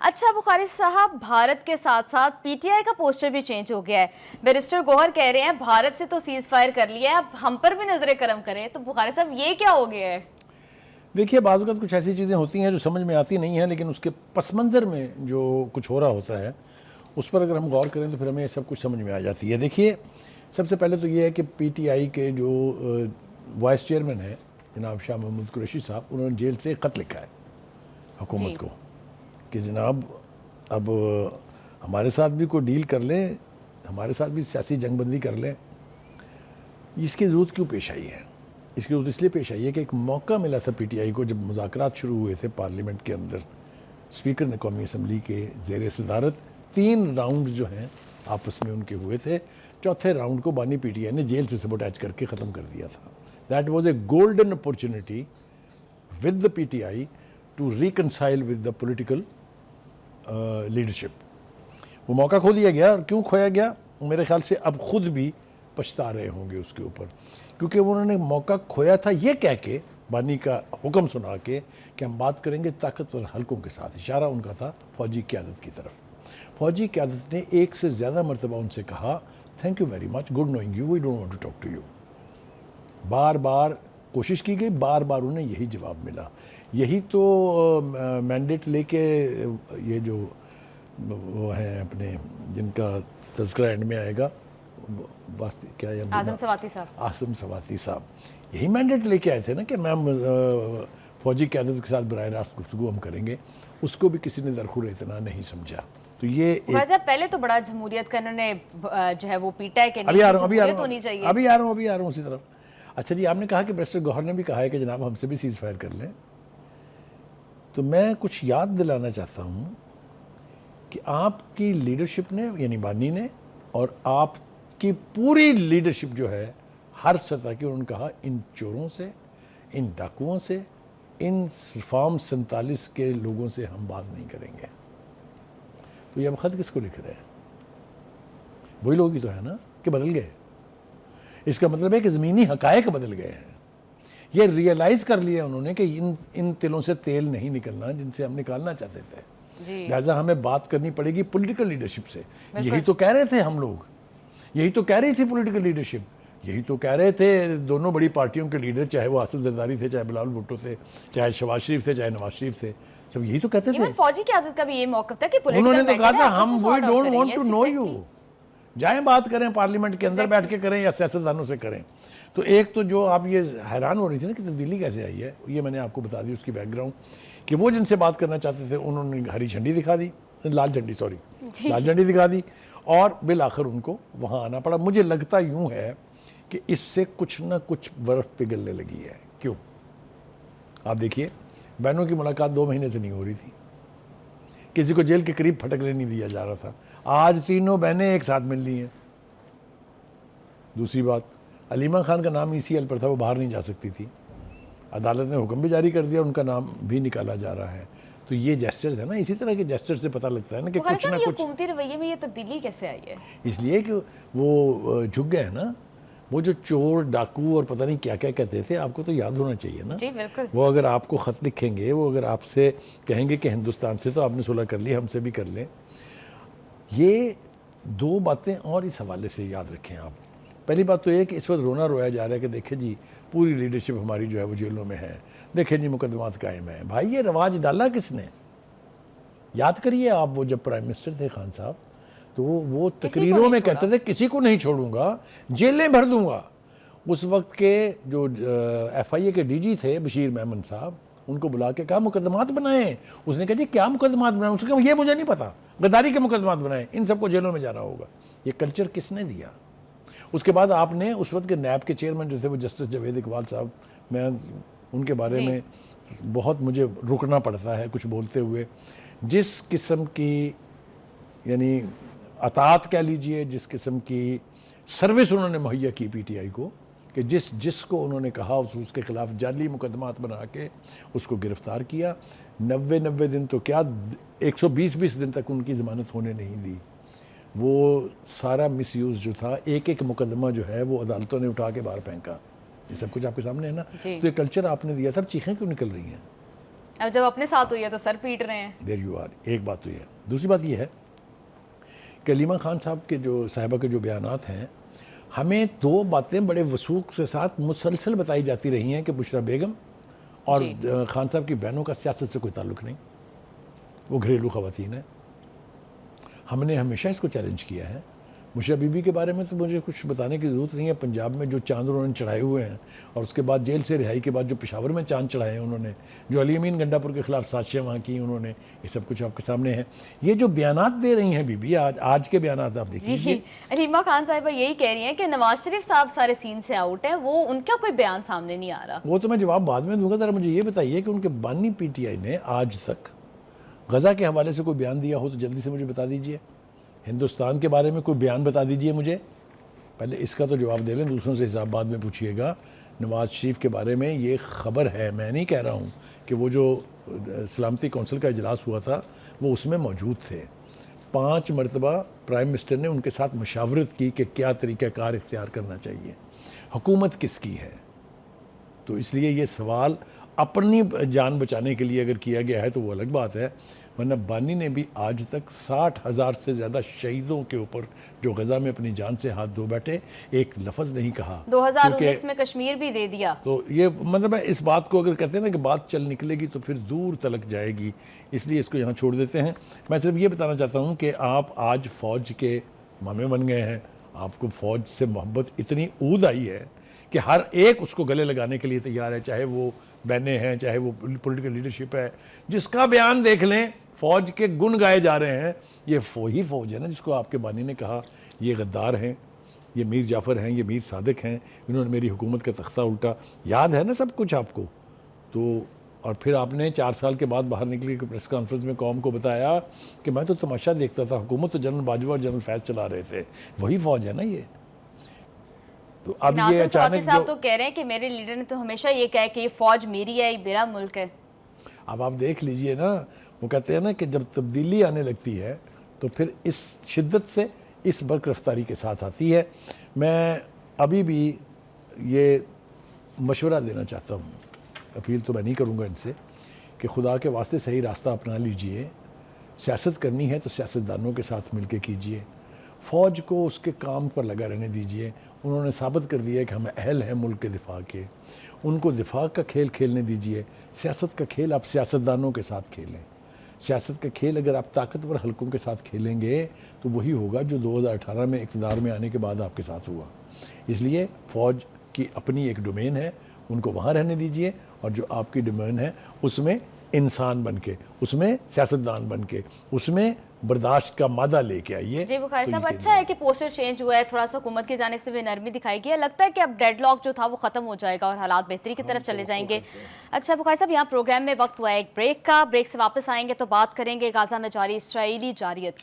اچھا بخاری صاحب، بھارت کے ساتھ ساتھ پی ٹی آئی کا پوسٹر بھی چینج ہو گیا ہے. بیرسٹر گوہر کہہ رہے ہیں بھارت سے تو سیز فائر کر لیا ہے، اب ہم پر بھی نظر کرم کریں. تو بخاری صاحب یہ کیا ہو گیا ہے؟ دیکھیے بعض اوقات کچھ ایسی چیزیں ہوتی ہیں جو سمجھ میں آتی نہیں ہیں، لیکن اس کے پس منظر میں جو کچھ ہو رہا ہوتا ہے اس پر اگر ہم غور کریں تو پھر ہمیں سب کچھ سمجھ میں آ جاتی ہے. دیکھیے سب سے پہلے تو یہ ہے کہ پی ٹی آئی کے جو وائس چیئرمین ہے جناب شاہ محمود قریشی صاحب، انہوں نے جیل سے خط لکھا ہے حکومت کو کہ جناب اب ہمارے ساتھ بھی کوئی ڈیل کر لیں، ہمارے ساتھ بھی سیاسی جنگ بندی کر لیں. اس کی ضرورت کیوں پیش آئی ہے؟ اس کی ضرورت اس لیے پیش آئی ہے کہ ایک موقع ملا تھا پی ٹی آئی کو جب مذاکرات شروع ہوئے تھے پارلیمنٹ کے اندر. اسپیکر نے قومی اسمبلی کے زیر صدارت 3 راؤنڈ جو ہیں آپس میں ان کے ہوئے تھے. چوتھے راؤنڈ کو بانی پی ٹی آئی نے جیل سے سبوٹیج کر کے ختم کر دیا تھا. That was a golden opportunity with the P T I to reconcile with the political leadership. وہ موقع کھو دیا گیا. اور کیوں کھویا گیا؟ میرے خیال سے اب خود بھی پچھتا رہے ہوں گے اس کے اوپر، کیونکہ انہوں نے موقع کھویا تھا یہ کہہ کے، بانی کا حکم سنا کے، کہ ہم بات کریں گے طاقتور حلقوں کے ساتھ. اشارہ ان کا تھا فوجی قیادت کی طرف. فوجی قیادت نے ایک سے زیادہ مرتبہ ان سے کہا thank you very much, good knowing you, we don't want to talk to you. بار بار کوشش کی گئی، بار بار انہیں یہی جواب ملا. یہی تو مینڈیٹ لے کے یہ جو وہ ہیں اپنے جن کا تذکرہ اینڈ میں آئے گا، کیا اعظم سواتی صاحب، اعظم سواتی صاحب، یہی مینڈیٹ لے کے آئے تھے نا کہ میم فوجی قیادت کے ساتھ براہ راست گفتگو ہم کریں گے. اس کو بھی کسی نے درخور اعتنا نہیں سمجھا. تو یہ پہلے تو بڑا جمہوریت کا انہوں نے جو ہے وہ پیٹا ہے کہ جمہوریت ہونی چاہیے. ابھی آ رہا ہوں اسی طرف. اچھا جی، آپ نے کہا کہ بیرسٹر گوہر نے بھی کہا ہے کہ جناب ہم سے بھی سیز فائر کر لیں. تو میں کچھ یاد دلانا چاہتا ہوں کہ آپ کی لیڈرشپ نے، یعنی بانی نے، اور آپ کی پوری لیڈرشپ جو ہے ہر سطح کی، انہوں نے کہا ان چوروں سے، ان ڈاکوؤں سے، ان فارم 47 کے لوگوں سے ہم بات نہیں کریں گے. تو یہ اب خط کس کو لکھ رہے ہیں؟ وہی لوگ ہی تو ہے نا کہ بدل گئے. اس کا مطلب ہے کہ زمینی حقائق بدل گئے ہیں. یہ ریئلائز کر لیا انہوں نے کہ ان تلوں سے تیل نہیں نکلنا جن سے ہم نکالنا چاہتے تھے. لہٰذا ہمیں بات کرنی پڑے گی پولیٹیکل لیڈرشپ سے. یہی تو کہہ رہے تھے ہم لوگ، یہی تو کہہ رہی تھی پولیٹیکل لیڈرشپ، یہی تو کہہ رہے تھے دونوں بڑی پارٹیوں کے لیڈر، چاہے وہ آصف زرداری تھے، چاہے بلاول بھٹو تھے، چاہے شہباز شریف تھے، چاہے نواز شریف تھے، سب یہی تو کہتے تھے. فوجی قیادت کا بھی یہ موقف تھا کہ انہوں نے تو کہا تھا ہم we don't want to know you, جائیں بات کریں پارلیمنٹ کے اندر بیٹھ کے کریں یا سیاستدانوں سے کریں. تو ایک تو جو آپ یہ حیران ہو رہی تھی نا کہ تبدیلی کیسے آئی ہے، یہ میں نے آپ کو بتا دی اس کی بیک گراؤنڈ، کہ وہ جن سے بات کرنا چاہتے تھے انہوں نے ہری جھنڈی دکھا دی، لال جھنڈی دکھا دی، اور بالآخر ان کو وہاں آنا پڑا. مجھے لگتا یوں ہے کہ اس سے کچھ نہ کچھ برف پگھلنے لگی ہے. کیوں؟ آپ دیکھیے بہنوں کی ملاقات 2 مہینے سے نہیں ہو رہی تھی، کسی کو جیل کے قریب پھٹکنے نہیں دیا جا رہا تھا. آج تینوں بہنیں ایک ساتھ مل لی ہیں. دوسری بات، علیمہ خان کا نام ای سی ایل پر تھا، وہ باہر نہیں جا سکتی تھی. عدالت نے حکم بھی جاری کر دیا، ان کا نام بھی نکالا جا رہا ہے. تو یہ جیسچرز ہے نا، اسی طرح کے جیسچر سے پتہ لگتا ہے نا کہ کچھ نہ کچھ. حکومتی رویے میں یہ تبدیلی کیسے آئی ہے؟ اس لیے کہ وہ جھک گئے نا. وہ جو چور ڈاکو اور پتہ نہیں کیا کیا کہتے تھے، آپ کو تو یاد ہونا چاہیے نا. جی بالکل. وہ اگر آپ کو خط لکھیں گے، وہ اگر آپ سے کہیں گے کہ ہندوستان سے تو آپ نے صلح کر لی، ہم سے بھی کر لیں. یہ 2 باتیں اور اس حوالے سے یاد رکھیں آپ. پہلی بات تو یہ کہ اس وقت رونا رویا جا رہا ہے کہ دیکھیں جی پوری لیڈرشپ ہماری جو ہے وہ جیلوں میں ہے، دیکھیں جی مقدمات قائم ہیں. بھائی یہ رواج ڈالا کس نے؟ یاد کریے آپ، وہ جب پرائم منسٹر تھے خان صاحب، تو وہ تقریروں میں کہتے تھے کسی کو نہیں چھوڑوں گا، جیلیں بھر دوں گا. اس وقت کے جو ایف آئی اے کے ڈی جی تھے بشیر میمن صاحب، ان کو بلا کے کہا مقدمات بنائیں. اس نے کہا جی کیا مقدمات بنائیں؟ اس نے کہا یہ مجھے نہیں پتا، غداری کے مقدمات بنائیں، ان سب کو جیلوں میں جانا ہوگا. یہ کلچر کس نے دیا؟ اس کے بعد آپ نے اس وقت کے نیب کے چیئرمین جو تھے وہ جسٹس جاوید اقبال صاحب، میں ان کے بارے میں بہت مجھے رکنا پڑتا ہے کچھ بولتے ہوئے. جس قسم کی یعنی اطاعت کہہ لیجئے، جس قسم کی سروس انہوں نے مہیا کی پی ٹی آئی کو، کہ جس کو انہوں نے کہا اس کے خلاف جعلی مقدمات بنا کے اس کو گرفتار کیا. 90 دن تو کیا 120 دن تک ان کی ضمانت ہونے نہیں دی. وہ سارا مس یوز جو تھا، ایک مقدمہ جو ہے وہ عدالتوں نے اٹھا کے باہر پھینکا. یہ سب کچھ آپ کے سامنے ہے نا. تو یہ کلچر آپ نے دیا تھا، چیخیں کیوں نکل رہی ہیں؟ اب جب اپنے ساتھ ہوئی ہے تو سر پیٹ رہے ہیں. There you are. ایک بات تو یہ ہے. دوسری بات یہ ہے کہ علیمہ خان صاحب کے جو صاحبہ کے جو بیانات ہیں، ہمیں دو باتیں بڑے وثوق سے ساتھ مسلسل بتائی جاتی رہی ہیں کہ بشرا بیگم اور خان صاحب کی بہنوں کا سیاست سے کوئی تعلق نہیں، وہ گھریلو خواتین ہیں. ہم نے ہمیشہ اس کو چیلنج کیا ہے. بشرا بی بی کے بارے میں تو مجھے کچھ بتانے کی ضرورت نہیں ہے. پنجاب میں جو چاند انہوں نے چڑھائے ہوئے ہیں، اور اس کے بعد جیل سے رہائی کے بعد جو پشاور میں چاند چڑھائے ہیں انہوں نے، جو علی امین گنڈا پور کے خلاف سازشیں وہاں کی انہوں نے، یہ سب کچھ آپ کے سامنے ہے. یہ جو بیانات دے رہی ہیں بی بی آج کے بیانات آپ دیکھ لیجیے. علیمہ خان صاحبہ یہی کہہ رہی ہیں کہ نواز شریف صاحب سارے سین سے آؤٹ ہے، وہ ان کا کوئی بیان سامنے نہیں آ رہا. وہ تو میں جواب بعد میں دوں گا. ذرا مجھے یہ بتائیے کہ ان کے بانی پی ٹی آئی نے آج تک غزہ کے حوالے سے کوئی بیان دیا ہو تو جلدی سے مجھے بتا دیجئے. ہندوستان کے بارے میں کوئی بیان بتا دیجئے مجھے. پہلے اس کا تو جواب دے لیں، دوسروں سے حساب بعد میں پوچھیے گا. نواز شریف کے بارے میں یہ خبر ہے، میں نہیں کہہ رہا ہوں، کہ وہ جو سلامتی کونسل کا اجلاس ہوا تھا وہ اس میں موجود تھے. 5 مرتبہ پرائم منسٹر نے ان کے ساتھ مشاورت کی کہ کیا طریقہ کار اختیار کرنا چاہیے. حکومت کس کی ہے؟ تو اس لیے یہ سوال اپنی جان بچانے کے لیے اگر کیا گیا ہے تو وہ الگ بات ہے، ورنہ بانی نے بھی آج تک 60,000 سے زیادہ شہیدوں کے اوپر جو غزہ میں اپنی جان سے ہاتھ دھو بیٹھے ایک لفظ نہیں کہا. 2019 میں کشمیر بھی دے دیا. تو یہ مطلب ہے اس بات کو اگر کہتے ہیں نا کہ بات چل نکلے گی تو پھر دور تلک جائے گی، اس لیے اس کو یہاں چھوڑ دیتے ہیں. میں صرف یہ بتانا چاہتا ہوں کہ آپ آج فوج کے مامے بن گئے ہیں. آپ کو فوج سے محبت اتنی اود آئی ہے کہ ہر ایک اس کو گلے لگانے کے لیے تیار ہے، چاہے وہ بہنیں ہیں، چاہے وہ پولیٹیکل لیڈرشپ ہے. جس کا بیان دیکھ لیں فوج کے گن گائے جا رہے ہیں. یہ وہی فوج ہے نا جس کو آپ کے بانی نے کہا یہ غدار ہیں، یہ میر جعفر ہیں، یہ میر صادق ہیں، انہوں نے میری حکومت کا تختہ الٹا. یاد ہے نا سب کچھ آپ کو. تو اور پھر آپ نے 4 سال کے بعد باہر نکلے کہ پریس کانفرنس میں قوم کو بتایا کہ میں تو تماشا دیکھتا تھا، حکومت تو جنرل باجوہ اور جنرل فیض چلا رہے تھے. وہی فوج ہے نا یہ. تو اب یہ ناصر سواتی اچانک صاحب تو کہہ رہے ہیں کہ میرے لیڈر نے تو ہمیشہ یہ کہا کہ یہ فوج میری ہے، یہ میرا ملک ہے. اب آپ دیکھ لیجئے نا، وہ کہتے ہیں نا کہ جب تبدیلی آنے لگتی ہے تو پھر اس شدت سے اس برق رفتاری کے ساتھ آتی ہے. میں ابھی بھی یہ مشورہ دینا چاہتا ہوں، اپیل تو میں نہیں کروں گا ان سے، کہ خدا کے واسطے صحیح راستہ اپنا لیجئے. سیاست کرنی ہے تو سیاستدانوں کے ساتھ مل کے کیجئے. فوج کو اس کے کام پر لگا رہنے دیجئے. انہوں نے ثابت کر دیا کہ ہم اہل ہیں ملک کے دفاع کے. ان کو دفاع کا کھیل کھیلنے دیجئے. سیاست کا کھیل آپ سیاستدانوں کے ساتھ کھیلیں. سیاست کا کھیل اگر آپ طاقتور حلقوں کے ساتھ کھیلیں گے تو وہی ہوگا جو 2018 میں اقتدار میں آنے کے بعد آپ کے ساتھ ہوا. اس لیے فوج کی اپنی ایک ڈومین ہے، ان کو وہاں رہنے دیجئے، اور جو آپ کی ڈومین ہے اس میں انسان بن کے، اس میں سیاستدان بن کے، اس میں برداشت کا مادہ لے کے آئیے. جی بخاری صاحب، اچھا ہے کہ پوسٹر چینج ہوا ہے، تھوڑا سا حکومت کی جانب سے بھی نرمی دکھائی گئی ہے. لگتا ہے کہ اب ڈیڈ لاک جو تھا وہ ختم ہو جائے گا اور حالات بہتری کی طرف چلے جائیں گے. اچھا بخاری صاحب، یہاں پروگرام میں وقت ہوا ہے ایک بریک کا. بریک سے واپس آئیں گے تو بات کریں گے غزہ میں جاری اسرائیلی جارحیت